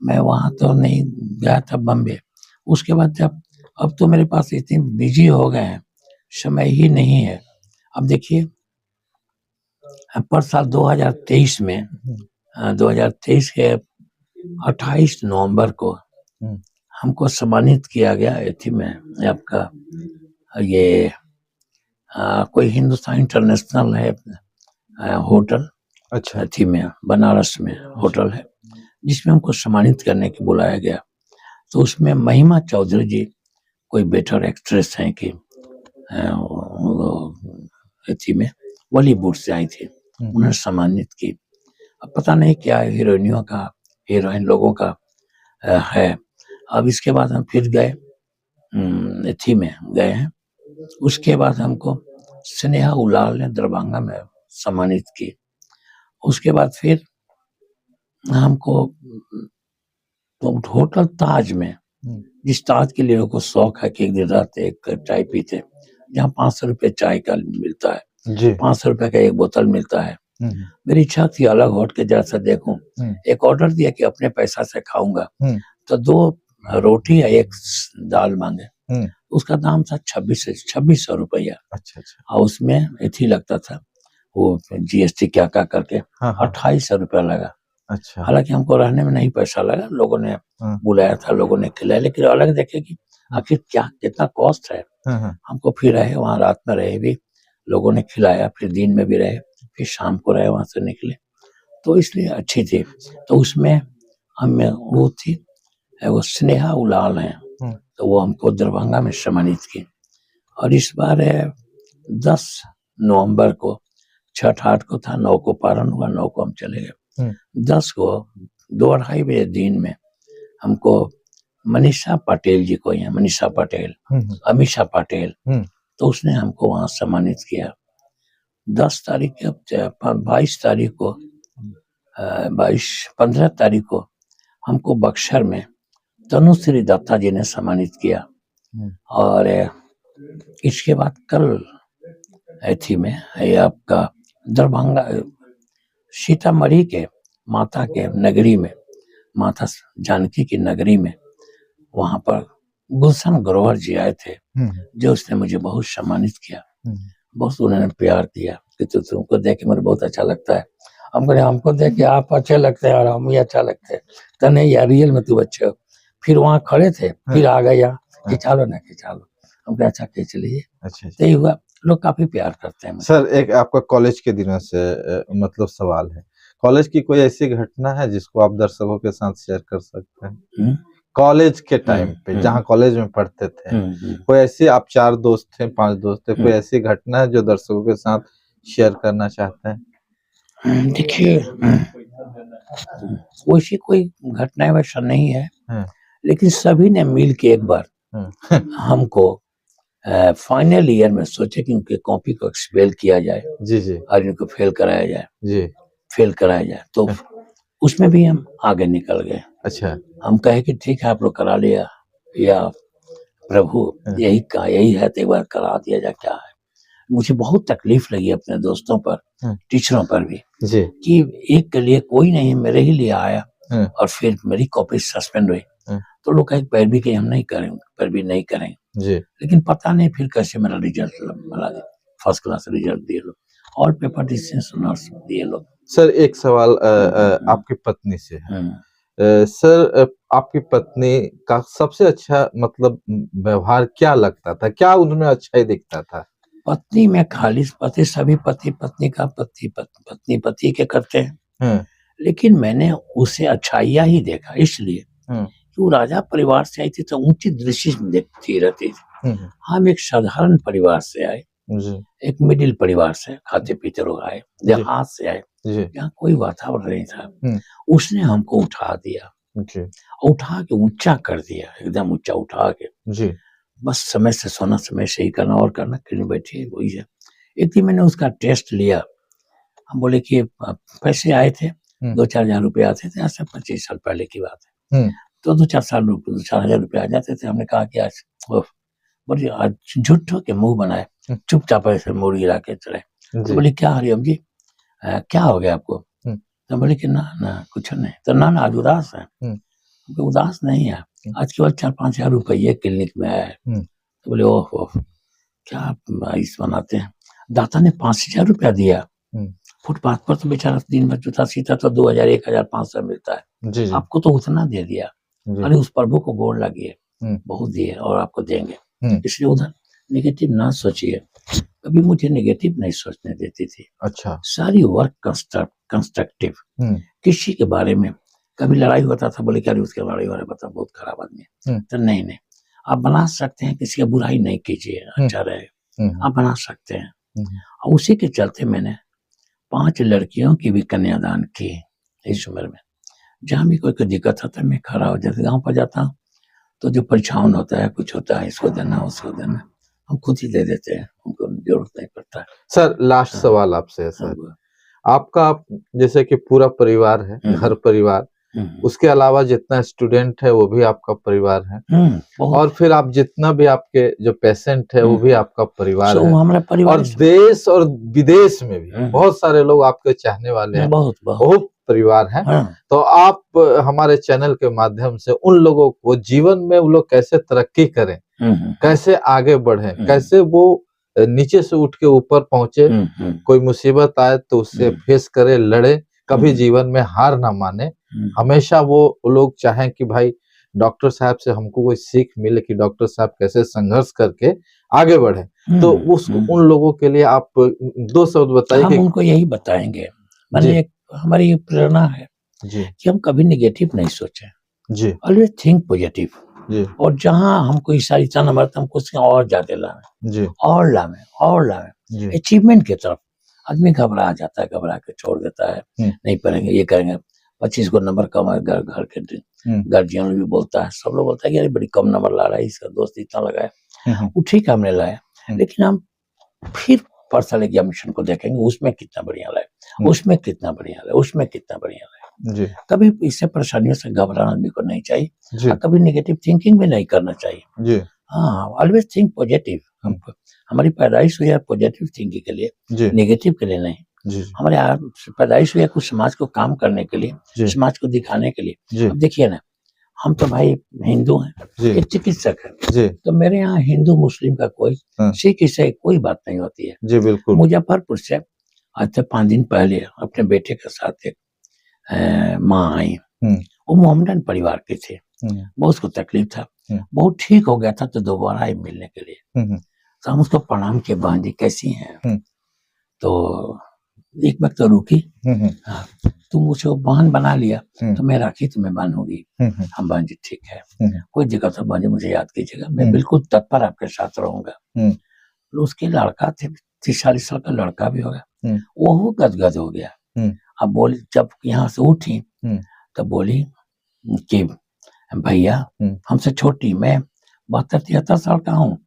मैं वहाँ तो नहीं गया था, बम्बे। उसके बाद जब अब तो मेरे पास इतने बिजी हो गए हैं, समय ही नहीं है। अब देखिए पर साल 2023 में 2023 के 28 नवंबर को हमको सम्मानित किया गया एथी में, आपका ये कोई हिंदुस्तान इंटरनेशनल है होटल, अच्छा, एथी में बनारस में होटल है, जिसमें हमको सम्मानित करने के बुलाया गया। तो उसमें महिमा चौधरी जी कोई बेटर एक्ट्रेस हैं कि एथी में बॉलीवुड से आई थी, उन्हें सम्मानित की। अब पता नहीं क्या हीरोइनियों का, हीरोइन लोगों का है। अब इसके बाद हम फिर गए एथी में गए हैं। उसके बाद हमको स्नेहा उलाल ने दरभंगा में सम्मानित की। उसके बाद फिर हमको तो होटल ताज में, जिस ताज के लिए को शौक है कि एक दिन रात एक चाय पीते, जहाँ 500 रुपये चाय का मिलता है, जी, 500 रुपये का एक बोतल मिलता है। मेरी इच्छा थी अलग होट के जैसा देखूं। एक ऑर्डर दिया कि अपने पैसा से खाऊंगा, तो 2 रोटी या 1 दाल मांगे। उसका दाम था 2600 रुपया। अच्छा, अच्छा, और उसमें एथी लगता था, वो जीएसटी क्या क्या करके हाँ, हाँ, 2800 रुपया लगा। अच्छा, हालांकि हमको रहने में नहीं पैसा लगा, लोगों ने बुलाया था, लोगों ने खिलाया, लेकिन अलग देखे कि आखिर क्या कितना कॉस्ट है। हमको फिर रहे वहाँ, रात में रहे भी, लोगों ने खिलाया, फिर दिन में भी रहे, फिर शाम को रहे, वहाँ से निकले, तो इसलिए अच्छी थी। तो उसमें हम वो थी, वो स्नेहा उलाल हैं, तो वो हमको दरभंगा में सम्मानित की। और इस बार 10 नवंबर को, छठ 8 को था, 9 को पारण हुआ, 9 को हम चले गए। 10 को 2-2:30 बजे दिन में हमको मनीषा पटेल जी को, यहाँ मनीषा पटेल, अमीषा पटेल, तो उसने हमको वहाँ सम्मानित किया। 10 तारीख के 22 तारीख को 15 तारीख को हमको बक्सर में तनुश्री दत्ता जी ने सम्मानित किया। और इसके बाद कल एथी में ये आपका दरभंगा सीतामढ़ी के माता के नगरी में, माता जानकी की नगरी में, वहां पर गुलशन ग्रोवर जी आए थे, जो उसने मुझे बहुत सम्मानित किया, बहुत उन्होंने प्यार दिया कि तुमको देख के मुझे बहुत अच्छा लगता है। हम बोले हमको देख के आप अच्छे लगते हैं और हम भी अच्छा लगते हैं, तो नहीं यार रियल में तू अच्छे हो। फिर वहाँ खड़े थे, फिर आ गए यहाँ खिंचा लो ना खिंचा लो, हम कहे अच्छा खींच लीजिए। अच्छा, तो ये हुआ, लोग काफी प्यार करते हैं मुझे। सर एक आपका कॉलेज के दिनों से मतलब सवाल है, कॉलेज की कोई ऐसी घटना है जिसको आप दर्शकों के साथ शेयर कर सकते हैं? कॉलेज के टाइम पे जहाँ कॉलेज में पढ़ते थे, कोई ऐसी, आप 4 दोस्त थे, 5 दोस्त थे, कोई ऐसी घटना है जो दर्शकों के साथ शेयर करना चाहते हैं? देखिए वैसी कोई घटना वैसा नहीं है, लेकिन सभी ने मिल के एक बार हमको फाइनल ईयर में सोचे कि उनके कॉपी को एक्सपेल किया जाए, जी, जी, और इनको फेल कराया जाए, जी, फेल कराया जाए। तो उसमें भी हम आगे निकल गए। अच्छा, हम कहे कि ठीक है आप लोग करा लिया, या प्रभु यही है तो एक बार करा दिया जाए, क्या है। मुझे बहुत तकलीफ लगी अपने दोस्तों पर, टीचरों पर भी, जी, कि एक के लिए कोई नहीं मेरे ही लिए आया और फिर मेरी कॉपी सस्पेंड हुई। तो लोग कहे पैरवी की हम नहीं करेंगे, पैरवी नहीं करेंगे, जी, लेकिन पता नहीं फिर कैसे मेरा रिजल्ट बना दिया, फर्स्ट क्लास रिजल्ट दिए लोग, ऑल पेपर डिस्टिंक्शन दिए लोग। सर एक सवाल आपकी पत्नी से है। सर आपकी पत्नी का सबसे अच्छा मतलब व्यवहार क्या लगता था, क्या उनमें अच्छा ही दिखता था? पत्नी में खाली पति, सभी पति पत्नी का पत्नी पति के करते हैं, लेकिन मैंने उसे अच्छाइयाँ ही देखा, इसलिए कि वो राजा परिवार से आई थी तो ऊंची दृष्टि देखती रहती थी, हम एक साधारण परिवार से आए, जी एक मिडिल परिवार से, खाते पीते लोग आए, देहात से आए, जी जहाँ कोई वातावरण नहीं था। हम्म। उसने हमको उठा दिया, जी उठा के ऊंचा कर दिया, एकदम ऊंचा उठा के। जी बस समय से सोना, समय से ही करना और करना, क्यों बैठिए वही है। एक दिन मैंने उसका टेस्ट लिया, हम बोले कि पैसे आए थे, 2-4 हजार रुपये आते थे, आज से 25 साल पहले की बात है। तो 2-4 हजार रुपये आ जाते थे। हमने कहा कि आज बोले आज झूठों के मुंह बनाए, चुपचाप ऐसे मुड़ गिरा के चले। तो बोले क्या हरिओम जी, क्या हो गया आपको? तो बोले कि ना ना कुछ नहीं। तो ना आज उदास है। उदास नहीं है, आज केवल 4-5 हजार रुपये क्लिनिक में आया है। तो बोले ओह क्या इस बनाते हैं। दाता ने 5,000 रुपया दिया। फुटपाथ पर तो बेचारा दिन भर जूता सीता तो 2,000 1,500 मिलता है। जी आपको तो उतना दे दिया। अरे उस प्रभु को गोड़ लगिए, बहुत दिए और आपको देंगे। इसलिए उधर नेगेटिव ना सोचिए। कभी मुझे नेगेटिव नहीं सोचने देती थी। अच्छा सारी वर्क कंस्ट्रक्टिव। किसी के बारे में कभी लड़ाई होता था, बोले क्या उसके लड़ाई वाले बता बहुत खराब आदमी है। तो नहीं, आप बना सकते हैं, किसी का बुराई नहीं कीजिए, अच्छा रहे, आप बना सकते हैं। और उसी के चलते मैंने 5 लड़कियों की भी कन्यादान की इस उम्र में। जहाँ भी कोई दिक्कत होता है मैं खड़ा हो जाता, गाँव पर जाता हूँ तो जो परीक्षाओं होता है, कुछ होता है, इसको देना उसको देना, हम खुद ही दे देते हैं, हमको जरूरत नहीं पड़ता। सर लास्ट सवाल आपसे है सर, आपका जैसे कि पूरा परिवार है, घर परिवार, उसके अलावा जितना स्टूडेंट है वो भी आपका परिवार है, और फिर आप जितना भी आपके जो पेशेंट है वो भी आपका परिवार है, हमारा परिवार और देश और विदेश में भी बहुत सारे लोग आपके चाहने वाले हैं, बहुत परिवार है। तो आप हमारे चैनल के माध्यम से उन लोगों को जीवन में वो लोग कैसे तरक्की करें, कैसे आगे बढ़े, कैसे वो नीचे से उठ के ऊपर पहुंचे, कोई मुसीबत आए तो उससे फेस करे, लड़े, कभी जीवन में हार ना माने, हमेशा वो लोग चाहें कि भाई डॉक्टर साहब से हमको कोई सीख मिले कि डॉक्टर साहब कैसे संघर्ष करके आगे बढ़े। तो उन लोगों के लिए आप 2 शब्द बताइए। हम उनको यही बताएंगे, हमारी प्रेरणा है जी कि हम कभी नेगेटिव नहीं सोचें जी, ऑलवेज थिंक पॉजिटिव जी, और जहां हमको इशारा इतना मरता हमको उसके और ज्यादा लावे जी, और लावे अचीवमेंट की तरफ। आदमी घबरा जाता है, घबरा के छोड़ देता है, नहीं पढ़ेंगे, ये करेंगे, 25 को नंबर कम है, घर के गार्जियन भी बोलता है, सब लोग बोलता है कि अरे बड़ी कम नंबर ला रहा है, इसका दोस्त इतना लगाया, वो ठीक है हमने लाया, लेकिन हम फिर पर्सनल एग्जामिनेशन को देखेंगे, उसमें कितना बढ़िया लाए, उसमें कितना बढ़िया लाए, उसमें कितना बढ़िया लाए। कभी इससे परेशानियों से घबराना आदमी को नहीं चाहिए, कभी नेगेटिव थिंकिंग भी नहीं करना चाहिए। हाँ, ऑलवेज थिंक पॉजिटिव। हमारी पैदाइश हुई है पॉजिटिव थिंकिंग के लिए, नेगेटिव के लिए नहीं। हमारे पैदाइश हुई है कुछ समाज को काम करने के लिए, समाज को दिखाने के लिए। अब देखिए ना, हम तो भाई हिंदू हैं, एक चिकित्सक है, तो मेरे यहाँ हिंदू मुस्लिम का कोई, सिख ईसाई कोई बात नहीं होती है जी। बिल्कुल। मुजफ्फरपुर से आज से 5 दिन पहले अपने बेटे के साथ एक माँ आई, वो मोहम्मदन परिवार के थे, बहुत उसको तकलीफ था, बहुत ठीक हो गया था, तो दोबारा आई मिलने के लिए। तो हम उसको प्रणाम किए, बहन जी कैसी हैं? तो एक वक्त तो रुकी, तुम मुझे बहन बना लिया, तो मैं राखी तुम्हें बहन होगी। हम बहन जी ठीक है, कोई दिक्कत हो बहन जी मुझे याद कीजिएगा, मैं बिल्कुल तत्पर आपके साथ रहूंगा। उसके लड़का थे, 30-40 साल का लड़का भी हो गया, वो गदगद हो गया। अब बोली, जब यहाँ से उठी तब बोली कि भैया हमसे छोटी, मैं 72-73 साल का हूँ,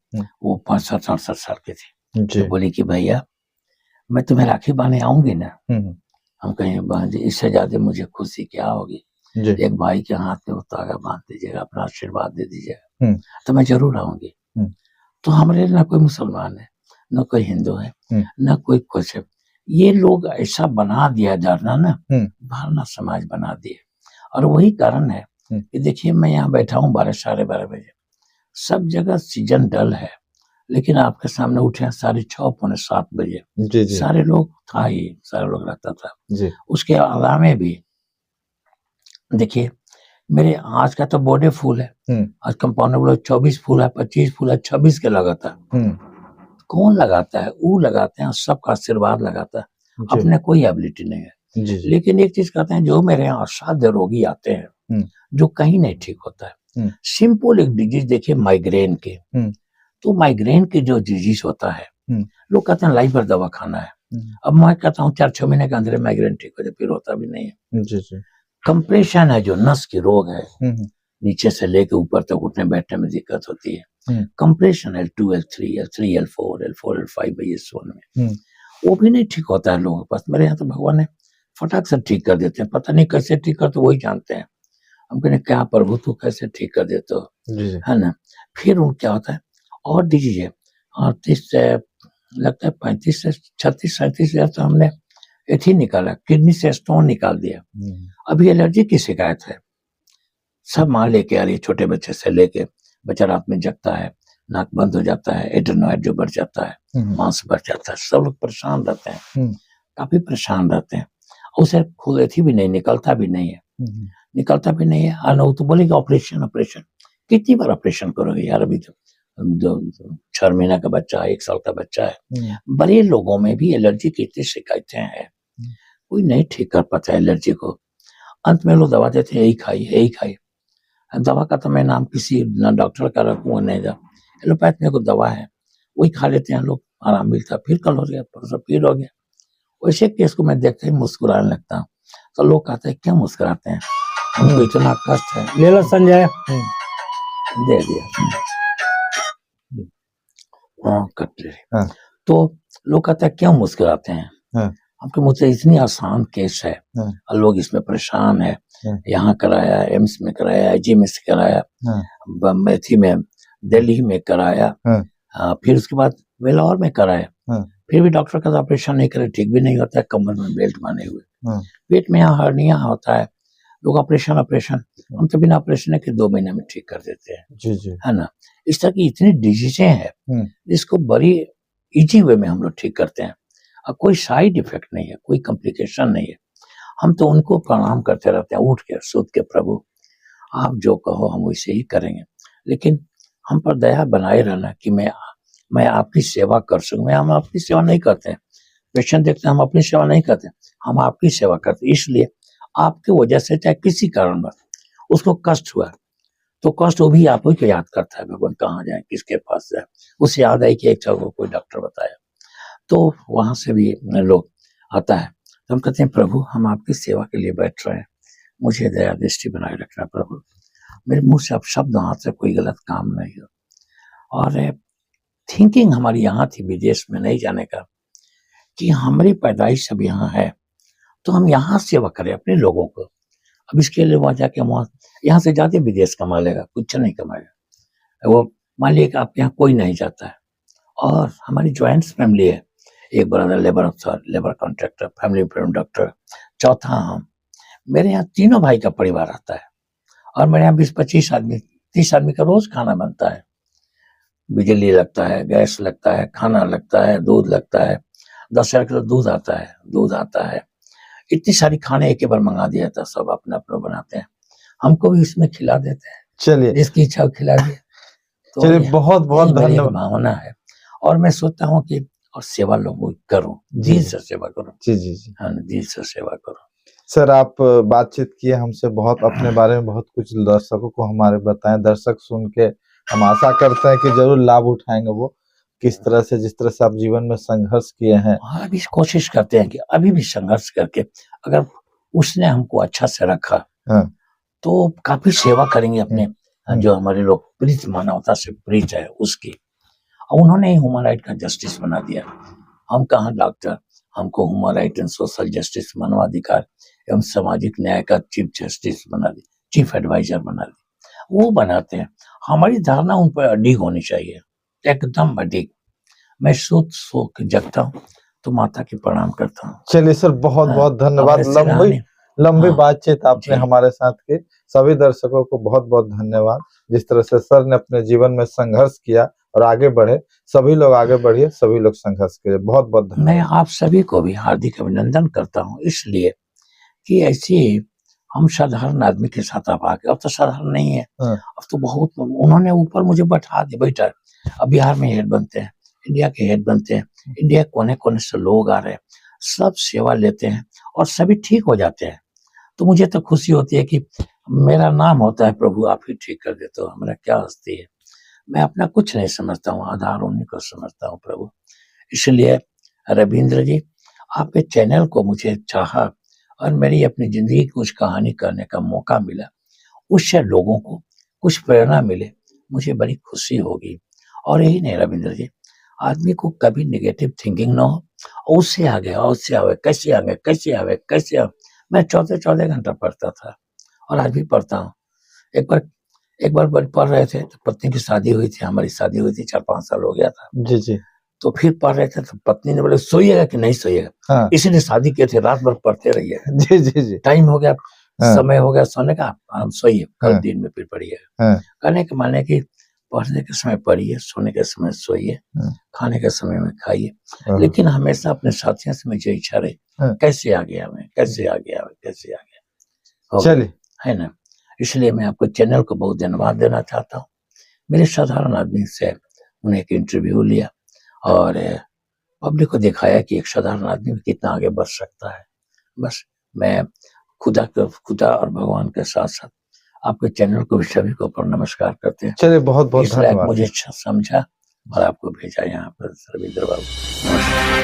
वो 65-67 साल के थे। तो बोली कि भैया मैं तुम्हें राखी बांधने आऊंगी ना? हम कहें बहन जी इससे ज्यादा मुझे खुशी क्या होगी, एक भाई के हाथ में वो तागा बांध दीजिएगा, अपना आशीर्वाद दे दीजिएगा, तो मैं जरूर आऊंगी। तो हमारे ना कोई मुसलमान है, न कोई हिंदू है, न कोई कुछ है, ये लोग ऐसा बना दिया धरना ना, भावना समाज बना दिए। और वही कारण है कि देखिए मैं यहाँ बैठा हूँ 12-12:30 बजे, सब जगह सीजन डल है, लेकिन आपके सामने उठे 6:30-7 बजे, सारे लोग था ही, सारे लोग रहता था जी। उसके अलावा भी देखिए मेरे आज का तो बोर्डे फूल है, आज कंपाउंडर बोले 24 फूल है, 25 फूल है, 26 के लगाता है। कौन लगाता है? वो लगाते हैं, सबका आशीर्वाद लगाता है, अपने कोई एबिलिटी नहीं है जी। लेकिन एक चीज कहते हैं, जो मेरे यहाँ असाध्य रोगी आते हैं जो कहीं नहीं ठीक होता है, सिंपल एक डिजीज देखिए माइग्रेन के, तो माइग्रेन के जो डिजीज होता है, लोग कहते हैं लाइफ भर दवा खाना है। अब मैं कहता हूँ 4-6 महीने के अंदर माइग्रेन ठीक हो जाए, फिर होता भी नहीं है। जी जी। कंप्रेशन है जो नस की रोग है, नीचे से लेके ऊपर तक उठने बैठने में दिक्कत होती है। Compression L2 L3 L3 L4 L4 L5 ये सोन में वो भी नहीं ठीक होता है लोगों के पास। मेरे यहाँ तो भगवान ने फटाक से ठीक कर देते हैं, पता नहीं कैसे ठीक करते वही जानते हैं। हम कहने क्या प्रभु तू कैसे ठीक कर देते हो, है ना। फिर उन क्या होता है और दीजिए 38 से लगता है 35 से 36-37 हजार तो हमने एथी निकाला, किडनी से स्टोन निकाल दिया। अभी एलर्जी की शिकायत है, सब माँ लेके आ रही है, छोटे बच्चे से लेके, बच्चा रात में जगता है, नाक बंद हो जाता है, एड्रेनॉइड जो बढ़ जाता है, मांस बढ़ जाता है, सब लोग परेशान रहते हैं, काफी परेशान रहते हैं। उसे खुद एथी भी नहीं निकलता भी नहीं है, निकलता भी नहीं है। और वो तो बोलेगा ऑपरेशन ऑपरेशन, कितनी बार ऑपरेशन करोगे यार। अभी तो 6 महीना का बच्चा, 1 साल का बच्चा है। बड़े लोगों में भी एलर्जी की इतनी शिकायतें हैं, कोई नहीं ठीक कर पाता है एलर्जी को। अंत में लोग दवा देते हैं, यही खाई यही खाई। दवा का तो मैं नाम किसी न डॉक्टर का रखूंगा नहीं, जा एलोपैथ में कोई दवा है वही खा लेते हैं लोग, आराम मिलता, फिर कल हो गया, परसों फिर हो गया। वैसे केस को मैं देखते ही मुस्कुराने लगता हूँ। तो लोग कहते हैं क्या मुस्कुराते हैं, हमको इतना कष्ट है। ले लो संजय, दे दिया। हाँ कट रही। तो लोग कहते हैं क्यों मुस्कुराते हैं, हमके मुझसे इतनी आसान केस है और लोग इसमें परेशान है। यहाँ कराया, एम्स में कराया, जिम से कराया, मेथी में, दिल्ली में कराया, फिर उसके बाद वेलावर में कराया, फिर भी डॉक्टर का ऑपरेशन नहीं करे, ठीक भी नहीं होता है। कमर में बेल्ट माने हुए, पेट में यहाँ हर्निया होता है, लोग ऑपरेशन हम तो बिना ऑपरेशन के 2 महीने में ठीक कर देते हैं, जी जी, है ना। इस तरह की इतनी डिजीजें हैं जिसको बड़ी इजी वे में हम लोग ठीक करते हैं और कोई साइड इफेक्ट नहीं है, कोई कॉम्प्लिकेशन नहीं है। हम तो उनको प्रणाम करते रहते हैं उठ के सूत के, प्रभु आप जो कहो हम वैसे ही करेंगे, लेकिन हम पर दया बनाए रहना कि मैं आपकी सेवा कर सकूं। हम आपकी सेवा नहीं करते हैं, पेशेंट देखते हैं, हम अपनी सेवा नहीं करते, हम आपकी सेवा करते। इसलिए आपकी वजह से चाहे किसी कारणवश उसको कष्ट हुआ तो कष्ट वो भी आप ही को याद करता है, भगवान कहाँ जाए, किसके पास जाए। उसे याद आई कि एक जगह कोई डॉक्टर बताया, तो वहां से भी लोग आता है। तो हम कहते हैं प्रभु हम आपकी सेवा के लिए बैठ रहे हैं, मुझे दया दृष्टि बनाए रखना प्रभु, मेरे मुंह से अब शब्द हाथ से कोई गलत काम नहीं हो। और थिंकिंग हमारी यहाँ थी विदेश में नहीं जाने का, कि हमारी पैदाइश सब यहाँ है तो हम यहाँ सेवा करें अपने लोगों को। अब इसके लिए वहां जाके वहां यहाँ से जाते विदेश कमा लेगा, कुछ नहीं कमाएगा वो। मान लिया कि आप यहाँ कोई नहीं जाता है और हमारी ज्वाइंट फैमिली है, एक ब्रदर लेबर अफसर, labour contractor, family friend doctor, चौथा हम। मेरे यहाँ तीनों भाई का परिवार आता है और मेरे यहाँ 20-25 आदमी 30 आदमी का रोज खाना बनता है। बिजली लगता है, गैस लगता है, खाना लगता है, दूध लगता है, 10,000 किलो दूध आता है। इतनी सारी खाने एक बार मंगा दिया था, सब अपना अपना बनाते हैं, हमको भी इसमें खिला देते हैं, चलिए जिसकी इच्छा खिला दिए। तो चलिए बहुत बहुत धन्यवाद। भावना है और मैं सोचता हूँ कि और सेवा लोगों करूँ, दिल से सेवा करूँ। जी जी जी, हाँ दिल से सेवा करूँ। सर आप बातचीत किए हमसे, बहुत अपने बारे में बहुत कुछ दर्शकों को हमारे बताएं। दर्शक सुन के हम आशा करते हैं कि जरूर लाभ उठाएंगे वो, किस तरह से, जिस तरह से आप जीवन में संघर्ष किए हैं। अभी कोशिश करते हैं कि अभी भी संघर्ष करके अगर उसने हमको अच्छा से रखा तो काफी सेवा करेंगे अपने जो हमारे लोग प्रीत, मानवता से प्रीत है उसकी। उन्होंने ही ह्यूमन राइट का जस्टिस बना दिया। हम कहाँ डॉक्टर, हमको human right and social justice, मानवाधिकार एवं सामाजिक न्याय का चीफ जस्टिस बना दी, चीफ एडवाइजर बना दी। वो बनाते हैं, हमारी धारणा उन पर अडिग होनी चाहिए, एकदम अडिग। मैं सोच सो के जगता हूँ तो माता की प्रणाम करता हूँ। चलिए सर बहुत बहुत धन्यवाद। लंबी बातचीत आपने हमारे साथ की। सभी दर्शकों को बहुत बहुत धन्यवाद। जिस तरह से सर ने अपने जीवन में संघर्ष किया और आगे बढ़े, सभी लोग आगे बढ़िए, सभी लोग संघर्ष करिए। बहुत बहुत धन्यवाद। मैं आप सभी को भी हार्दिक अभिनंदन करता हूँ, इसलिए कि ऐसे हम साधारण आदमी के साथ आप आके, अब तो साधारण नहीं है, अब तो बहुत, उन्होंने ऊपर मुझे बैठा दिया, बैठा। अब बिहार में हेड बनते हैं, इंडिया के हेड बनते हैं, इंडिया कोने कोने से लोग आ रहे हैं, सब सेवा लेते हैं और सभी ठीक हो जाते हैं। तो मुझे तो खुशी होती है कि मेरा नाम होता है प्रभु आप ही ठीक कर देते हो, हमारा क्या हस्ती है। मैं अपना कुछ नहीं समझता हूँ, आधार उन्हीं को समझता हूँ प्रभु। इसलिए रविंद्र जी, आपके चैनल को मुझे चाहा और मेरी अपनी जिंदगी की कुछ कहानी करने का मौका मिला, उससे लोगों को कुछ प्रेरणा मिले, मुझे बड़ी खुशी होगी। और यही नहीं रविंद्र जी, आदमी को कभी नेगेटिव थिंकिंग ना हो, उससे आगे कैसे आगे कैसे आगे कैसे आगे। मैं 14 घंटा पढ़ता था और आज भी पढ़ता हूँ। एक बार पढ़ रहे थे तो पत्नी की शादी हुई थी, हमारी शादी हुई थी, 4-5 साल हो गया था। जी जी। तो फिर पढ़ रहे थे तो पत्नी ने बोले सोइएगा कि नहीं सोइएगा। हाँ। इसीलिए शादी किए थे, रात भर पढ़ते रहिए। जी जी जी। टाइम हो गया, हाँ। समय हो गया सोने का, आप सोइए, कल हाँ। दिन में फिर पढ़िएगा। हाँ। कहने के माने कि पढ़ने के समय पढ़िए, सोने के समय सोइए, हाँ। खाने के समय में खाइए। हाँ। लेकिन हमेशा अपने साथियों से मुझे इच्छा रही, हाँ। कैसे आगे आवे, कैसे आगे आवे, कैसे आगे हो चलिए। गया, है ना। इसलिए मैं आपको चैनल को बहुत धन्यवाद देना चाहता हूँ। मेरे साधारण आदमी से उन्हें एक इंटरव्यू लिया और पब्लिक को दिखाया कि एक साधारण आदमी कितना आगे बढ़ सकता है। बस मैं खुदा और भगवान के साथ साथ आपके चैनल को भी सभी को नमस्कार करते हैं। चलिए, बहुत बहुत इस लायक धन्यवाद। मुझे अच्छा समझा और आपको भेजा यहाँ पर रविंद्र बाबू।